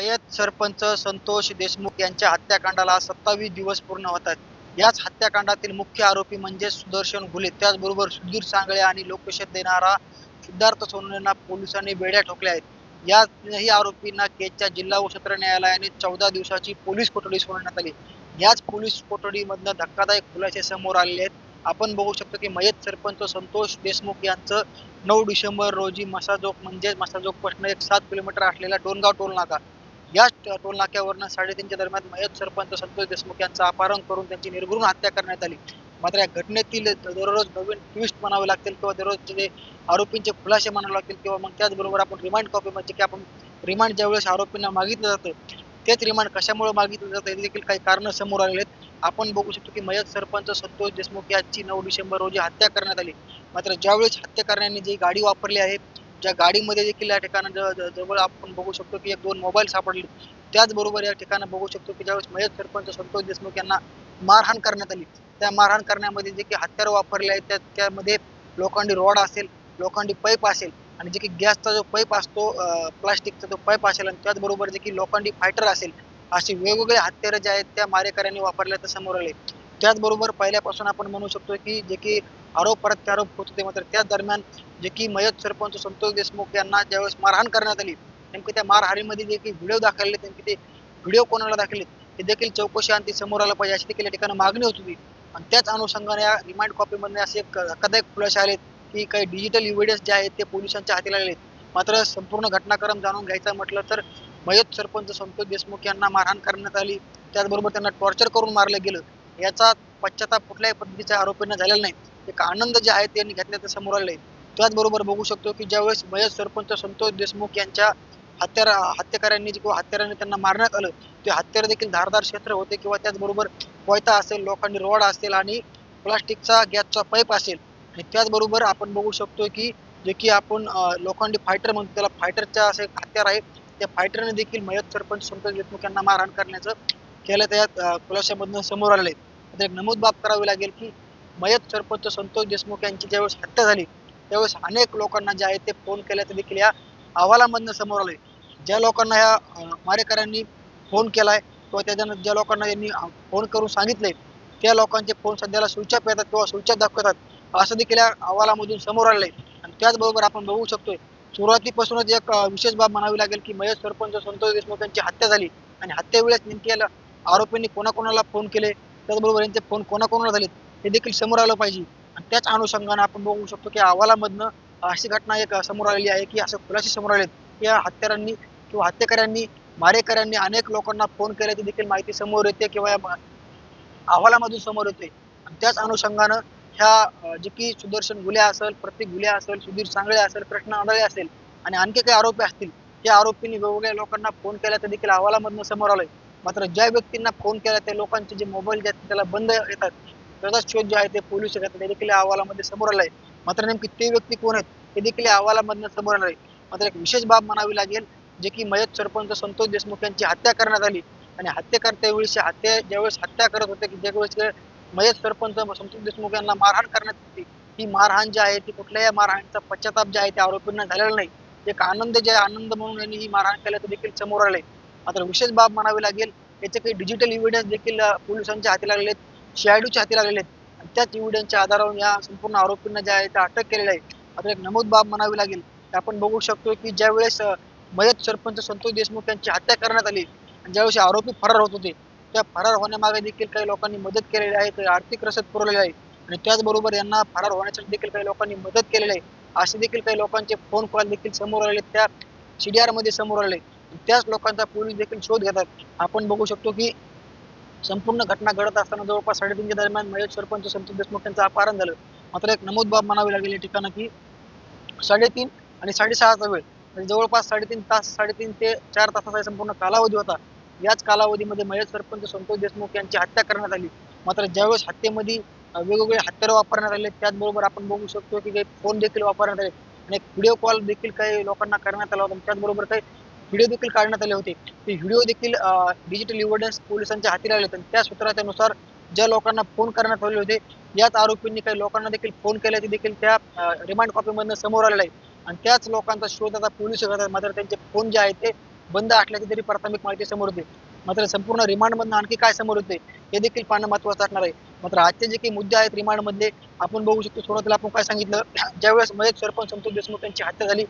मयत सरपंच संतोष देशमुख यांच्या हत्याकांडाला 27 दिवस पूर्ण होतात. याच हत्याकांडातील मुख्य आरोपी म्हणजे सुदर्शन घुले, त्याचबरोबर सुधीर सांगळे आणि लोकशत देणारा सिद्धार्थ सोनवणेंना पोलिसांनी बेड्या ठोकल्या आहेत. या तीनही आरोपींना केजच्या जिल्हा व सत्र न्यायालयाने 14 दिवसाची पोलीस कोठडी सुनावण्यात आली. याच पोलीस कोठडीमधनं धक्कादायक खुलासे समोर आलेले आहेत. आपण बघू शकतो की मयत सरपंच संतोष देशमुख यांचं 9 डिसेंबर रोजी मसाजोग म्हणजे मसाजोगपासून एक 7 किलोमीटर असलेला डोनगाव टोल नाका याच टोल नाक्यावरनं 3:30च्या दरम्यान मयत सरपंच संतोष देशमुख यांचं अपहरण करून त्यांची निर्घृण हत्या करण्यात आली. मात्र या घटनेतील दररोज नवीन ट्विस्ट म्हणावे लागतील किंवा दररोज जे आरोपींचे खुलासे म्हणावे लागतील किंवा मग त्याचबरोबर आपण रिमांड कॉपी म्हणजे की आपण रिमांड ज्यावेळेस आरोपींना मागितलं जातं तेच रिमांड कशामुळे मागितलं जातं हे देखील काही कारण समोर आलेले आहेत. आपण बघू शकतो की मयत सरपंच संतोष देशमुख यांची 9 डिसेंबर रोजी हत्या करण्यात आली. मात्र ज्यावेळेस हत्या करण्याने जी गाडी वापरली आहे ज्या गाडीमध्ये देखील या ठिकाणी जवळ आपण बघू शकतो की 1-2 मोबाईल सापडले. त्याचबरोबर या ठिकाणी बघू शकतो की ज्यावेळेस मयत सरपंच संतोष देशमुख यांना मारहाण करण्यात आली त्या मारहाण करण्यामध्ये जे की हत्यार वापरले आहेत त्यामध्ये लोखंडी रॉड असेल, लोखंडी पाईप असेल आणि जे की गॅसचा जो पाईप असतो प्लास्टिकचा तो पाईप असेल आणि त्याचबरोबर जे की लोखंडी फायटर असेल अशी वेगवेगळे हत्यारे जे आहेत त्या मारेकऱ्यांनी वापरल्याचं समोर आले. त्याचबरोबर पहिल्यापासून आपण म्हणू शकतो की जे की आरोप प्रत्यारोप होत होते मात्र त्या दरम्यान जे की मयत सरपंच संतोष देशमुख यांना ज्यावेळेस मारहाण करण्यात आली नेमकं त्या मारहाणीमध्ये जे की व्हिडिओ दाखवले नेमके ते व्हिडिओ कोणाला दाखवले ते देखील चौकशी आणि समोर आलं पाहिजे अशी देखील या ठिकाणी मागणी होत होती. आणि त्याच अनुषंगाने या रिमांड कॉपीमध्ये असे एक धक्कादायक खुलासे आले की काही डिजिटल एव्हिडन्स जे आहेत ते पोलिसांच्या हाती लागले. मात्र संपूर्ण घटनाक्रम जाणून घ्यायचं म्हटलं तर मयत सरपंच संतोष देशमुख यांना मारहाण करण्यात आली त्याचबरोबर त्यांना टॉर्चर करून मारलं गेलं याचा पश्चाताप कुठल्याही पद्धतीच्या आरोपींना झालेला नाही. एक आनंद जे आहे त्यांनी घेतल्याचं समोर आलंय. त्याचबरोबर बघू शकतो की ज्यावेळेस मयत सरपंच संतोष देशमुख यांच्या हत्याकाऱ्यांनी किंवा हत्यारांनी त्यांना मारण्यात आलं ते हत्यार देखील धारदार क्षेत्र होते किंवा त्याचबरोबर कोयता असेल, लोखंडी रॉड असेल आणि प्लास्टिकचा गॅसचा पाईप असेल आणि त्याचबरोबर आपण बघू शकतो की जे की आपण लोखंडी फायटर म्हणतो त्याला फायटरच्या असं एक हत्यार आहे त्या फायटरने देखील मयत सरपंच संतोष देशमुख यांना मारहाण करण्याचं केलं त्या खुलाशामधनं समोर आलेलं आहे. आता एक नमूद बाब करावी लागेल की मयत सरपंच संतोष देशमुख यांची ज्यावेळेस हत्या झाली त्यावेळेस अनेक लोकांना जे आहे ते फोन केल्याचं देखील या अहवालामधनं समोर आलंय. ज्या लोकांना ह्या मारेकऱ्यांनी फोन केलाय किंवा त्याच्यानं ज्या लोकांना यांनी फोन करून सांगितलंय त्या लोकांचे फोन सध्याला स्विच ऑफ येतात किंवा स्विच ऑफ दाखवतात असं देखील या अहवालामधून समोर आलेलं आहे. आणि त्याचबरोबर आपण बघू शकतोय सुरुवातीपासूनच एक विशेष बाब म्हणावी लागेल की मयत सरपंच संतोष देशमुख यांची हत्या झाली आणि हत्येवेळेस नेमकी आरोपींनी कोणाकोणाला फोन केले त्याचबरोबर यांचे फोन कोणाकोणाला झालेत हे देखील समोर आलं पाहिजे. आणि त्याच अनुषंगाने आपण बघू शकतो की अहवालामधनं अशी घटना एक समोर आलेली आहे की असं खुलासे समोर आलेत की या हत्यारांनी किंवा हत्येकऱ्यांनी मारेकऱ्यांनी अनेक लोकांना फोन केल्याची देखील माहिती समोर येते किंवा अहवालामधून समोर येते. आणि त्याच अनुषंगानं ह्या जे की सुदर्शन घुले असेल, प्रतीक घुले असेल, सुधीर सांगळे असेल, कृष्ण आंधळे असेल आणि आणखी काही आरोपी असतील त्या आरोपींनी वेगवेगळ्या लोकांना फोन केल्याचं देखील अहवालामधनं समोर आलंय. मात्र ज्या व्यक्तींना फोन केला त्या लोकांचे जे मोबाईल जे आहेत त्याला बंद येतात त्याचा शोध जे आहे ते पोलीस घेतात ते देखील अहवालामध्ये समोर आलाय. मात्र नेमकी ते व्यक्ती कोण आहेत हे देखील अहवालामधनं समोर आलंय. मात्र एक विशेष बाब म्हणावी लागेल जे की मयत सरपंच संतोष देशमुख यांची हत्या करण्यात आली आणि हत्या करतेवेळी ज्यावेळेस हत्या करत होते की ज्यावेळेस मयत सरपंच संतोष देशमुख यांना मारहाण करण्यात होती ही मारहाण जी आहे ती कुठल्याही मारहाणीचा पश्चाताप जे आहे त्या आरोपींना झालेला नाही. एक आनंद जे आनंद म्हणून यांनी ही मारहाण केल्याचं देखील समोर आलंय. मात्र विशेष बाब म्हणावी लागेल याचे काही डिजिटल एव्हिडन्स देखील पोलिसांच्या हाती लागलेले आहेत, सीआयडीच्या हाती लागलेले आहेत आणि त्याच एव्हिडन्सच्या आधारावर या संपूर्ण आरोपींना जे आहे ते अटक केलेलं आहे. आता एक नमूद बाब म्हणावी लागेल आपण बघू शकतो की ज्यावेळेस मयत सरपंच संतोष देशमुख यांची हत्या करण्यात आली आणि ज्यावेळेस आरोपी फरार होत होते त्या फरार होण्यामागे देखील काही लोकांनी मदत केलेली आहे, काही आर्थिक रसद पुरवलेली आहे आणि त्याचबरोबर यांना फरार होण्यासाठी देखील काही लोकांनी मदत केलेली आहे. असे देखील काही लोकांचे फोन कॉल देखील समोर आले त्या CDR मध्ये समोर आले. त्याच लोकांचा पोलीस देखील शोध घेतात. आपण बघू शकतो की संपूर्ण घटना घडत असताना जवळपास 3:30च्या दरम्यान मयत सरपंच संतोष देशमुख यांचं अपहरण झालं. मात्र एक नमूद बाब म्हणावी लागेल या ठिकाणी की 3:30 आणि 6:30चा वेळ म्हणजे जवळपास 3.5 तास 3.5 ते 4 तासाचा संपूर्ण कालावधी होता. याच कालावधीमध्ये मयत सरपंच संतोष देशमुख यांची हत्या करण्यात आली. मात्र ज्यावेळेस हत्येमध्ये वेगवेगळे हत्यारे वापरण्यात आले त्याचबरोबर आपण बघू शकतो की काही फोन देखील वापरण्यात आले आणि एक व्हिडिओ कॉल देखील काही लोकांना करण्यात आला होता. त्याचबरोबर काही व्हिडिओ देखील काढण्यात आले होते. ते व्हिडिओ देखील डिजिटल एव्हिडन्स पोलिसांच्या हाती लागले आणि त्या सूत्राच्यानुसार ज्या लोकांना फोन करण्यात आले होते याच आरोपींनी काही लोकांना देखील फोन केल्याचे देखील त्या रिमांड कॉपीमधनं समोर आलेलं आहे. आणि त्याच लोकांचा शोध आता पोलीस घेतात मात्र त्यांचे फोन जे आहेत ते बंद असल्याची तरी प्राथमिक माहिती समोर येते. मात्र संपूर्ण रिमांडमधून आणखी काय समोर येते हे देखील पाहणं महत्त्वाचं असणार आहे. मात्र आजचे जे काही मुद्दे आहेत रिमांडमधले आपण बघू शकतो. सुरुवातीला आपण काय सांगितलं, ज्यावेळेस मयत सरपंच संतोष देशमुख यांची हत्या झाली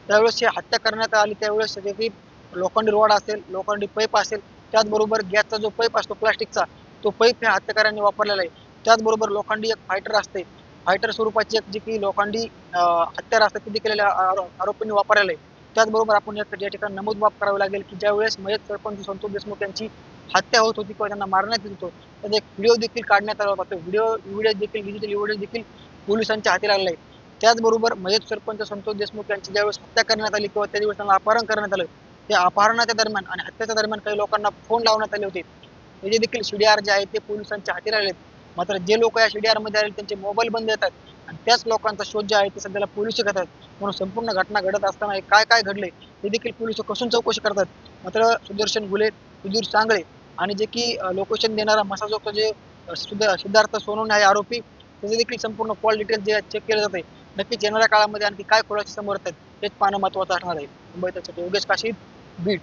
त्यावेळेस ही हत्या करण्यात आली त्यावेळेस जे काही लोखंडी रॉड असेल, लोखंडी पाईप असेल, त्याचबरोबर गॅसचा जो पाईप असतो प्लास्टिकचा, तो पाईप ह्या हत्याकाऱ्यांनी वापरलेला आहे. त्याचबरोबर लोखंडी एक फायटर असते, फायटर स्वरूपाची एक जी काही लोखंडी हत्यार असतात ती देखील आरोपींनी वापरलेलं आहे. त्याचबरोबर आपण या ठिकाणी नमूद बाब करावी लागेल की ज्यावेळेस मयत सरपंच संतोष देशमुख यांची हत्या होत होती किंवा त्यांना मारण्यात येत होतं त्याचा एक व्हिडिओ देखील काढण्यात आला होता. तो व्हिडिओ देखील डिजिटल एव्हिडन्स देखील पोलिसांच्या हाती लागला आहे. त्याचबरोबर मयत सरपंच संतोष देशमुख यांची ज्यावेळेस हत्या करण्यात आली किंवा त्या दिवस त्यांना अपहरण करण्यात आलं, त्या अपहरणाच्या दरम्यान आणि हत्येच्या दरम्यान काही लोकांना फोन लावण्यात आले होते. त्याचे देखील CDR जे आहे ते पोलिसांच्या हाती लागलेत. मात्र जे लोक या CDR मध्ये आले त्यांचे मोबाईल बंद येतात आणि त्याच लोकांचा शोध जे आहे ते सध्याला पोलिस घेतात. म्हणून संपूर्ण घटना घडत असताना काय काय घडले हे देखील पोलिस कसून चौकशी करतात. मात्र सुदर्शन घुले, सुधीर सांगळे आणि जे की लोकेशन देणारा मसाजोगचा जे सिद्धार्थ सोनवणे आहे आरोपी, त्याचे देखील संपूर्ण कॉल डिटेल जे चेक केले जाते. नक्कीच येणाऱ्या काळामध्ये आणखी काय खुलासे समोर येतात हेच पाहणं महत्त्वाचं असणार आहे. मुंबई त्यासाठी योगेश काशीद, बीड.